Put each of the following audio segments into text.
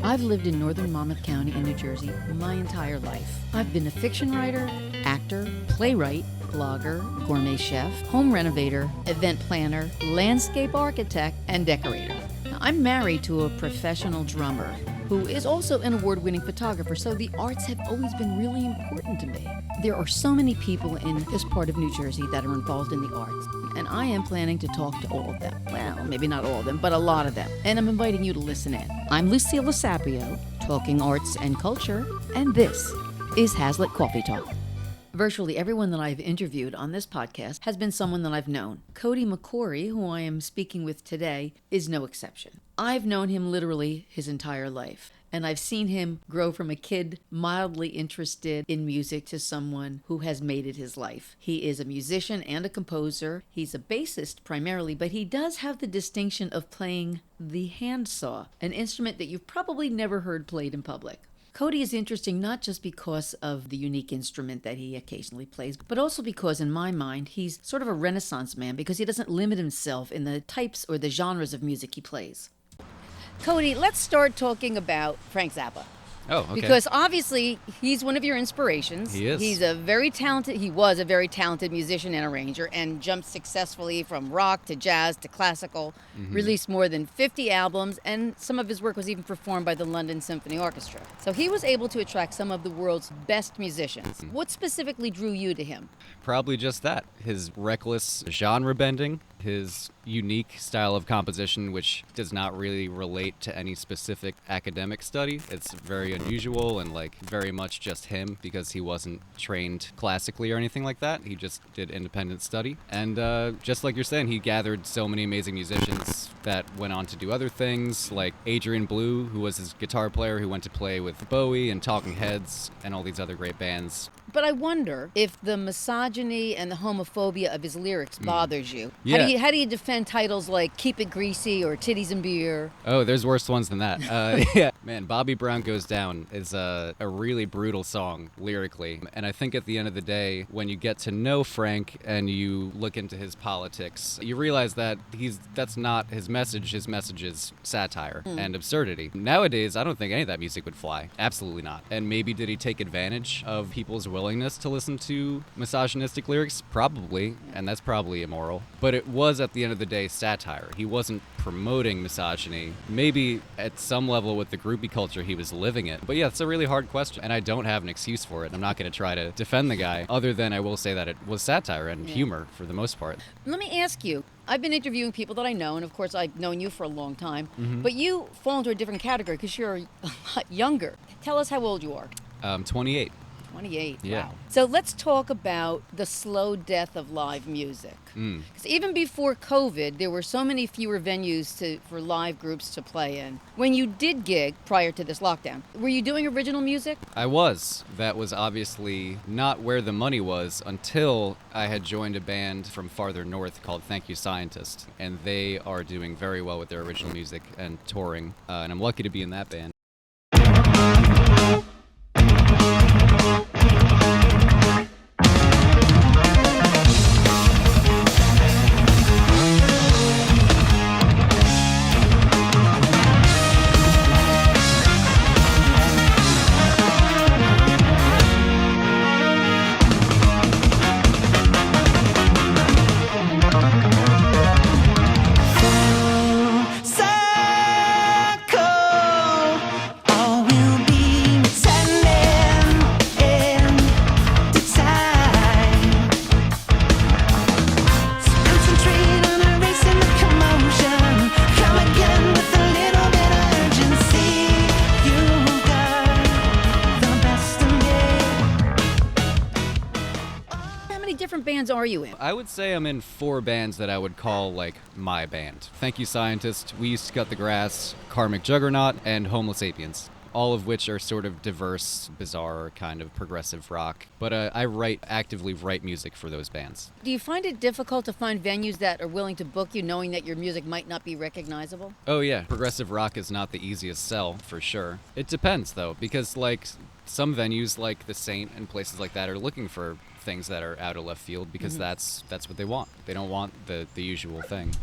I've lived in northern Monmouth County in New Jersey my entire life. I've been a fiction writer, actor, playwright, blogger, gourmet chef, home renovator, event planner, landscape architect, and decorator. Now, I'm married to a professional drummer who is also an award-winning photographer, so the arts have always been really important to me. There are so many people in this part of New Jersey that are involved in the arts, and I am planning to talk to all of them. Well, maybe not all of them, but a lot of them. And I'm inviting you to listen in. I'm Lucille Sapio, talking arts and culture, and this is Hazlitt Coffee Talk. Virtually everyone that I've interviewed on this podcast has been someone that I've known. Cody McCorry, who I am speaking with today, is no exception. I've known him literally his entire life. And I've seen him grow from a kid mildly interested in music to someone who has made it his life. He is a musician and a composer. He's a bassist primarily, but he does have the distinction of playing the handsaw, an instrument that you've probably never heard played in public. Cody is interesting not just because of the unique instrument that he occasionally plays, but also because, in my mind, he's sort of a Renaissance man because he doesn't limit himself in the types or the genres of music he plays. Cody, let's start talking about Frank Zappa. Oh, okay. Because obviously he's one of your inspirations. He is. He was a very talented musician and arranger and jumped successfully from rock to jazz to classical, released more than 50 albums, and some of his work was even performed by the London Symphony Orchestra. So he was able to attract some of the world's best musicians. What specifically drew you to him? Probably just that. His reckless genre bending, his unique style of composition, which does not really relate to any specific academic study. It's very unusual and very much just him because he wasn't trained classically or anything like that. He just did independent study. And just like you're saying, he gathered so many amazing musicians that went on to do other things, like Adrian Blue, who was his guitar player, who went to play with Bowie and Talking Heads and all these other great bands. But I wonder if the misogyny and the homophobia of his lyrics bothers you. Yeah. How do you defend titles like Keep It Greasy or Titties and Beer? Oh, there's worse ones than that. Yeah. Man, Bobby Brown Goes Down is a really brutal song lyrically. And I think at the end of the day, when you get to know Frank and you look into his politics, you realize that that's not his message. His message is satire and absurdity. Nowadays, I don't think any of that music would fly. Absolutely not. And maybe did he take advantage of people's willingness to listen to misogynistic lyrics? Probably, and that's probably immoral. But it was, at the end of the day, satire. He wasn't promoting misogyny. Maybe at some level with the groupie culture, he was living it. But yeah, it's a really hard question, and I don't have an excuse for it. I'm not going to try to defend the guy, other than I will say that it was satire and humor for the most part. Let me ask you, I've been interviewing people that I know, and of course I've known you for a long time, but you fall into a different category because you're a lot younger. Tell us how old you are. 28. 28, Yeah. wow. So let's talk about the slow death of live music. Because even before COVID, there were so many fewer venues for live groups to play in. When you did gig prior to this lockdown, were you doing original music? I was. That was obviously not where the money was until I had joined a band from farther north called Thank You Scientist, and they are doing very well with their original music and touring, and I'm lucky to be in that band. Bands are you in? I would say I'm in 4 bands that I would call my band. Thank You Scientist, We Used to Cut the Grass, Karmic Juggernaut, and Homo Sapiens. All of which are sort of diverse, bizarre, kind of progressive rock. But I actively write music for those bands. Do you find it difficult to find venues that are willing to book you knowing that your music might not be recognizable? Oh yeah, progressive rock is not the easiest sell, for sure. It depends though, because some venues like the Saint and places like that are looking for things that are out of left field because that's what they want. They don't want the usual thing.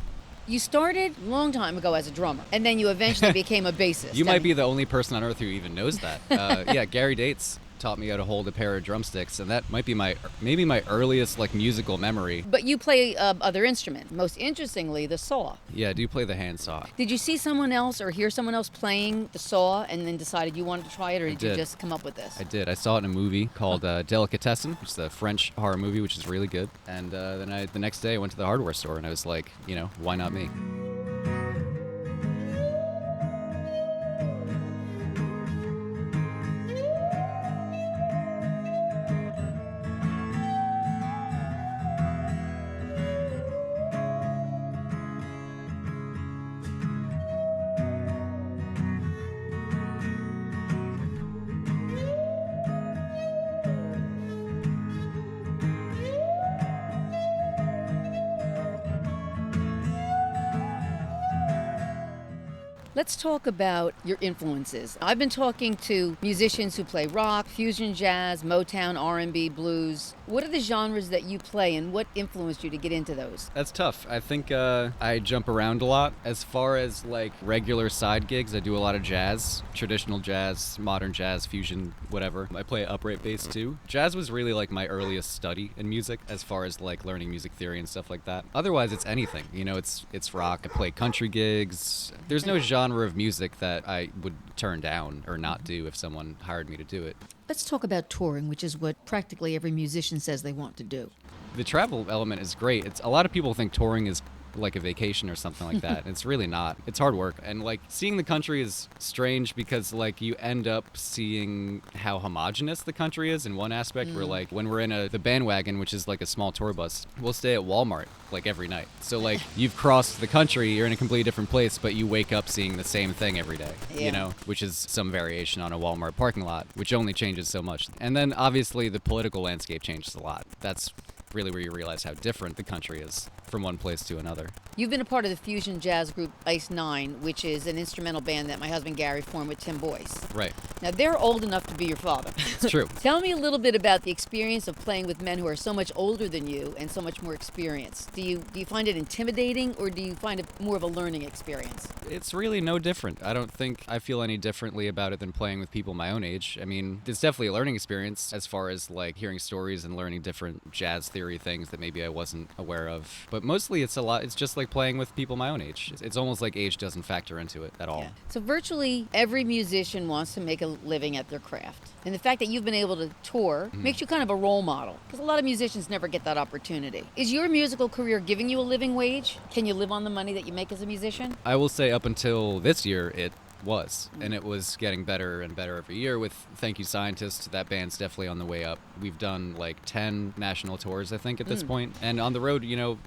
You started a long time ago as a drummer, and then you eventually became a bassist. You might be the only person on earth who even knows that. Yeah, Gary Dates taught me how to hold a pair of drumsticks, and that might be maybe my earliest like musical memory. But you play other instruments, most interestingly, the saw. Yeah, I do play the handsaw. Did you see someone else or hear someone else playing the saw and then decided you wanted to try it, or did you just come up with this? I did. I saw it in a movie called Delicatessen, which is a French horror movie, which is really good. And then the next day I went to the hardware store, and I was like, why not me? Let's talk about your influences. I've been talking to musicians who play rock, fusion jazz, Motown, R&B, blues. What are the genres that you play, and what influenced you to get into those? That's tough. I think I jump around a lot. As far as like regular side gigs, I do a lot of jazz, traditional jazz, modern jazz, fusion, whatever. I play upright bass too. Jazz was really like my earliest study in music, as far as like learning music theory and stuff like that. Otherwise, it's anything. It's rock. I play country gigs. There's no genre of music that I would turn down or not do if someone hired me to do it. Let's talk about touring, which is what practically every musician says they want to do. The travel element is great. A lot of people think touring is like a vacation or something like that. It's really not. It's hard work. And like seeing the country is strange because like you end up seeing how homogenous the country is in one aspect where like when we're in the bandwagon, which is like a small tour bus, we'll stay at Walmart like every night. So like you've crossed the country, you're in a completely different place, but you wake up seeing the same thing every day, which is some variation on a Walmart parking lot, which only changes so much. And then obviously the political landscape changes a lot. That's really where you realize how different the country is from one place to another. You've been a part of the fusion jazz group Ice Nine, which is an instrumental band that my husband Gary formed with Tim Boyce. Right. Now, they're old enough to be your father. It's true. Tell me a little bit about the experience of playing with men who are so much older than you and so much more experienced. Do you find it intimidating, or do you find it more of a learning experience? It's really no different. I don't think I feel any differently about it than playing with people my own age. I mean, it's definitely a learning experience as far as like hearing stories and learning different jazz theory things that maybe I wasn't aware of. But mostly it's just like playing with people my own age. It's almost like age doesn't factor into it at all. Yeah. So virtually every musician wants to make a living at their craft. And the fact that you've been able to tour makes you kind of a role model, because a lot of musicians never get that opportunity. Is your musical career giving you a living wage? Can you live on the money that you make as a musician? I will say up until this year, it was, and it was getting better and better every year with Thank You Scientist. That band's definitely on the way up. We've done like 10 national tours, I think, at this point. And on the road,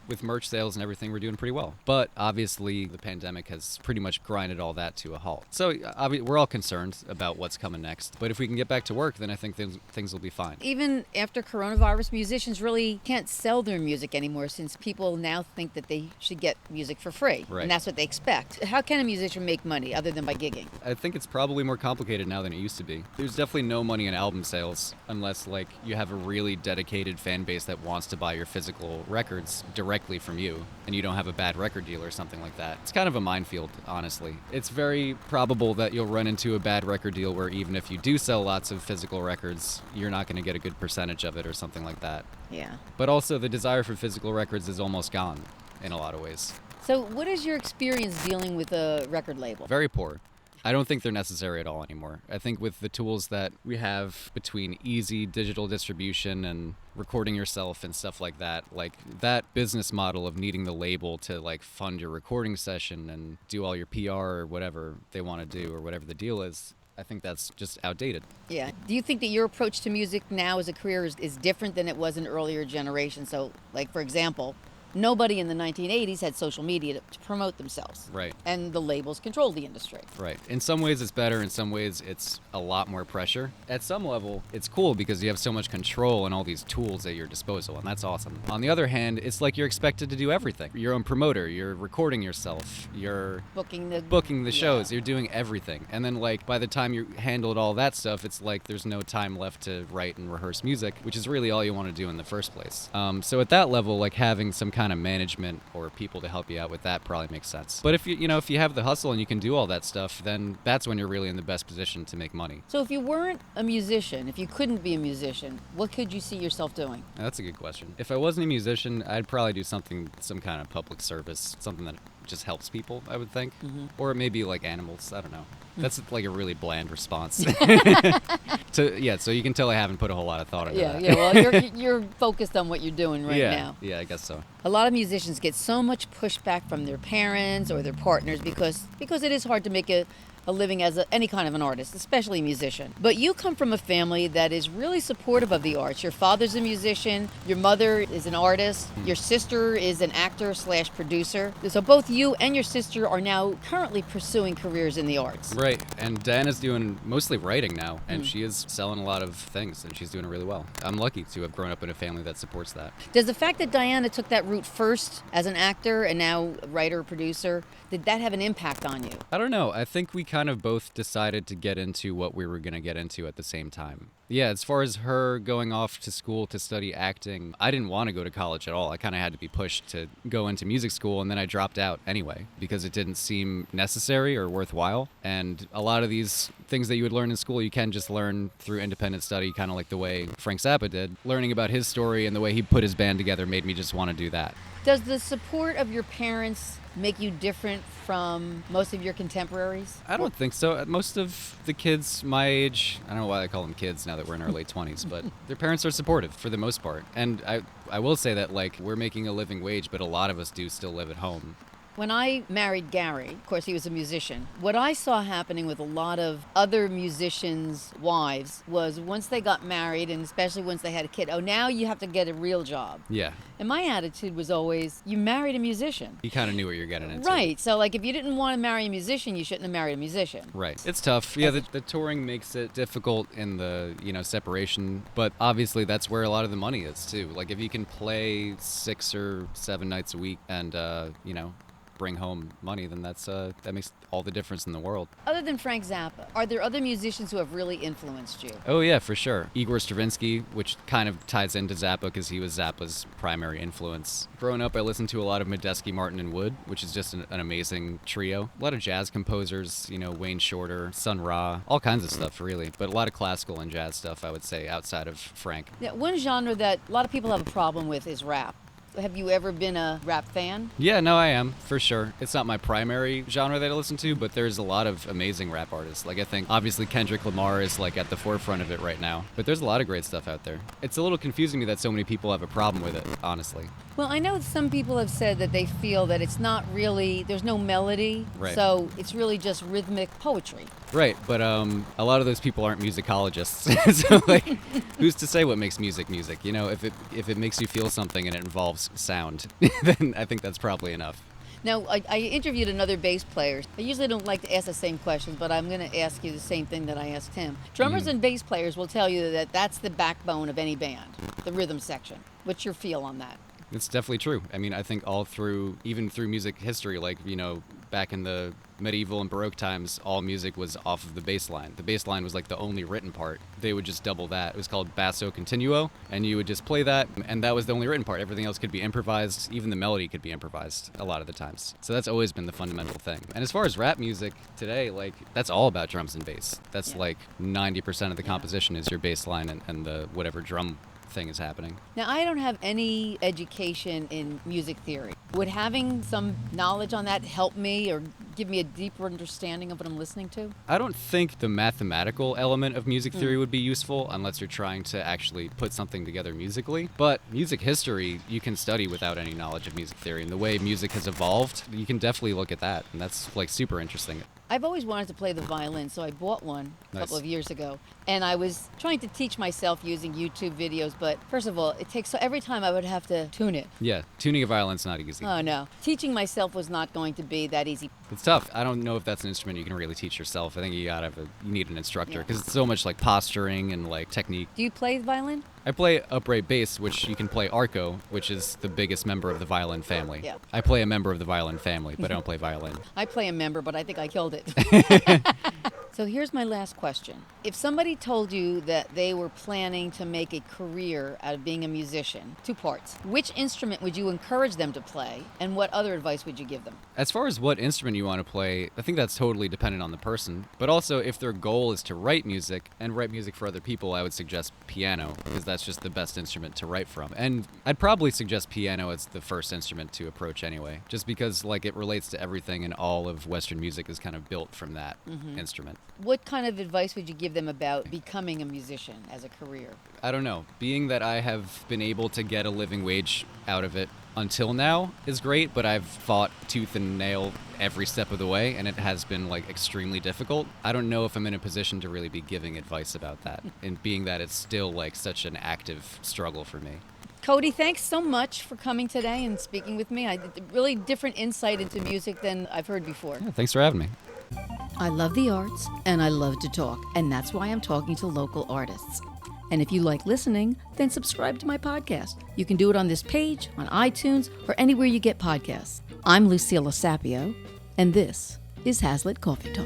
with merch sales and everything, we're doing pretty well. But obviously the pandemic has pretty much grinded all that to a halt. So we're all concerned about what's coming next. But if we can get back to work, then I think things will be fine. Even after coronavirus, musicians really can't sell their music anymore, since people now think that they should get music for free. Right. And that's what they expect. How can a musician make money other than by gigging? I think it's probably more complicated now than it used to be. There's definitely no money in album sales unless like you have a really dedicated fan base that wants to buy your physical records directly from you, and you don't have a bad record deal or something like that. It's kind of a minefield, honestly. It's very probable that you'll run into a bad record deal where even if you do sell lots of physical records, you're not going to get a good percentage of it or something like that. Yeah. But also the desire for physical records is almost gone in a lot of ways. So what is your experience dealing with a record label? Very poor. I don't think they're necessary at all anymore. I think with the tools that we have between easy digital distribution and recording yourself and stuff like that business model of needing the label to like fund your recording session and do all your PR or whatever they want to do or whatever the deal is, I think that's just outdated. Yeah. Do you think that your approach to music now as a career is different than it was in earlier generations? So, like, for example, nobody in the 1980s had social media to promote themselves. Right. And the labels controlled the industry. Right. In some ways it's better, in some ways it's a lot more pressure. At some level, it's cool because you have so much control and all these tools at your disposal, and that's awesome. On the other hand, it's like you're expected to do everything. You're your own promoter, you're recording yourself, you're booking the shows, you're doing everything. And then like by the time you handled all that stuff, it's like there's no time left to write and rehearse music, which is really all you want to do in the first place. So at that level, like having some kind of management or people to help you out with that probably makes sense. But if if you have the hustle and you can do all that stuff, then that's when you're really in the best position to make money. So if you weren't a musician, if you couldn't be a musician, what could you see yourself doing? Now, that's a good question. If I wasn't a musician, I'd probably do some kind of public service, something that just helps people, I would think. Or maybe like animals, I don't know. That's like a really bland response. So you can tell I haven't put a whole lot of thought into that. Yeah, well, you're focused on what you're doing right now. Yeah, I guess so. A lot of musicians get so much pushback from their parents or their partners because it is hard to make a living as any kind of an artist, especially a musician. But you come from a family that is really supportive of the arts. Your father's a musician, your mother is an artist, your sister is an actor/producer. So both you and your sister are now currently pursuing careers in the arts. Right, and Diana's doing mostly writing now, and she is selling a lot of things, and she's doing it really well. I'm lucky to have grown up in a family that supports that. Does the fact that Diana took that route first as an actor and now writer, producer, did that have an impact on you? I don't know. I think we kind of both decided to get into what we were going to get into at the same time. Yeah, as far as her going off to school to study acting, I didn't want to go to college at all. I kind of had to be pushed to go into music school, and then I dropped out anyway because it didn't seem necessary or worthwhile. And a lot of these things that you would learn in school, you can just learn through independent study, kind of like the way Frank Zappa did. Learning about his story and the way he put his band together made me just want to do that. Does the support of your parents make you different from most of your contemporaries? I don't think so. Most of the kids my age, I don't know why I call them kids now that we're in our late 20s, but their parents are supportive for the most part. And I will say that, like, we're making a living wage, but a lot of us do still live at home. When I married Gary, of course he was a musician, what I saw happening with a lot of other musicians' wives was once they got married, and especially once they had a kid, now you have to get a real job. Yeah. And my attitude was always, you married a musician. You kind of knew what you're getting into. Right. So, like, if you didn't want to marry a musician, you shouldn't have married a musician. Right. It's tough. Yeah, the touring makes it difficult in the, separation. But obviously that's where a lot of the money is, too. Like, if you can play 6 or 7 nights a week and, bring home money, then that makes all the difference in the world. Other than Frank Zappa, are there other musicians who have really influenced you? Oh yeah, for sure. Igor Stravinsky, which kind of ties into Zappa because he was Zappa's primary influence. Growing up, I listened to a lot of Medeski, Martin, and Wood, which is just an amazing trio. A lot of jazz composers, Wayne Shorter, Sun Ra, all kinds of stuff really, but a lot of classical and jazz stuff, I would say, outside of Frank. Yeah, one genre that a lot of people have a problem with is rap. Have you ever been a rap fan? Yeah, no, I am, for sure. It's not my primary genre that I listen to, but there's a lot of amazing rap artists. Like, I think, obviously, Kendrick Lamar is, like, at the forefront of it right now. But there's a lot of great stuff out there. It's a little confusing to me that so many people have a problem with it, honestly. Well, I know some people have said that they feel that it's not really, there's no melody, right. So it's really just rhythmic poetry. Right, but a lot of those people aren't musicologists. So, like, who's to say what makes music? If it makes you feel something and it involves sound, then I think that's probably enough. Now, I interviewed another bass player. I usually don't like to ask the same questions, but I'm going to ask you the same thing that I asked him. Drummers and bass players will tell you that that's the backbone of any band, the rhythm section. What's your feel on that? It's definitely true. I mean, I think even through music history, like, back in the medieval and Baroque times, all music was off of the bass line. The bass line was like the only written part. They would just double that. It was called basso continuo, and you would just play that, and that was the only written part. Everything else could be improvised. Even the melody could be improvised a lot of the times. So that's always been the fundamental thing. And as far as rap music today, like, that's all about drums and bass. That's like 90% of the composition is your bass line and the whatever drum thing is happening. Now, I don't have any education in music theory. Would having some knowledge on that help me or give me a deeper understanding of what I'm listening to? I don't think the mathematical element of music theory would be useful unless you're trying to actually put something together musically. But music history, you can study without any knowledge of music theory. And the way music has evolved, you can definitely look at that. And that's, like, super interesting. I've always wanted to play the violin, so I bought one a couple of years ago. And I was trying to teach myself using YouTube videos, but first of all, every time I would have to tune it. Yeah, tuning a violin's not easy. Oh, no. Teaching myself was not going to be that easy. It's tough. I don't know if that's an instrument you can really teach yourself. I think you need an instructor because it's so much like posturing and like technique. Do you play the violin? I play upright bass, which you can play arco, which is the biggest member of the violin family. Yeah. I play a member of the violin family, but I don't play violin. I play a member, but I think I killed it. So here's my last question. If somebody told you that they were planning to make a career out of being a musician, two parts, which instrument would you encourage them to play, and what other advice would you give them? As far as what instrument you want to play, I think that's totally dependent on the person. But also, if their goal is to write music and write music for other people, I would suggest piano, because that's just the best instrument to write from. And I'd probably suggest piano as the first instrument to approach anyway, just because like it relates to everything, and all of Western music is kind of built from that instrument. What kind of advice would you give them about becoming a musician as a career? I don't know. Being that I have been able to get a living wage out of it until now is great, but I've fought tooth and nail every step of the way, and it has been like extremely difficult. I don't know if I'm in a position to really be giving advice about that, and being that it's still like such an active struggle for me. Cody, thanks so much for coming today and speaking with me. Really different insight into music than I've heard before. Yeah, thanks for having me. I love the arts and I love to talk, and that's why I'm talking to local artists. And if you like listening, then subscribe to my podcast. You can do it on this page, on iTunes, or anywhere you get podcasts. I'm Lucilla Sapio, and this is Hazlitt Coffee Talk.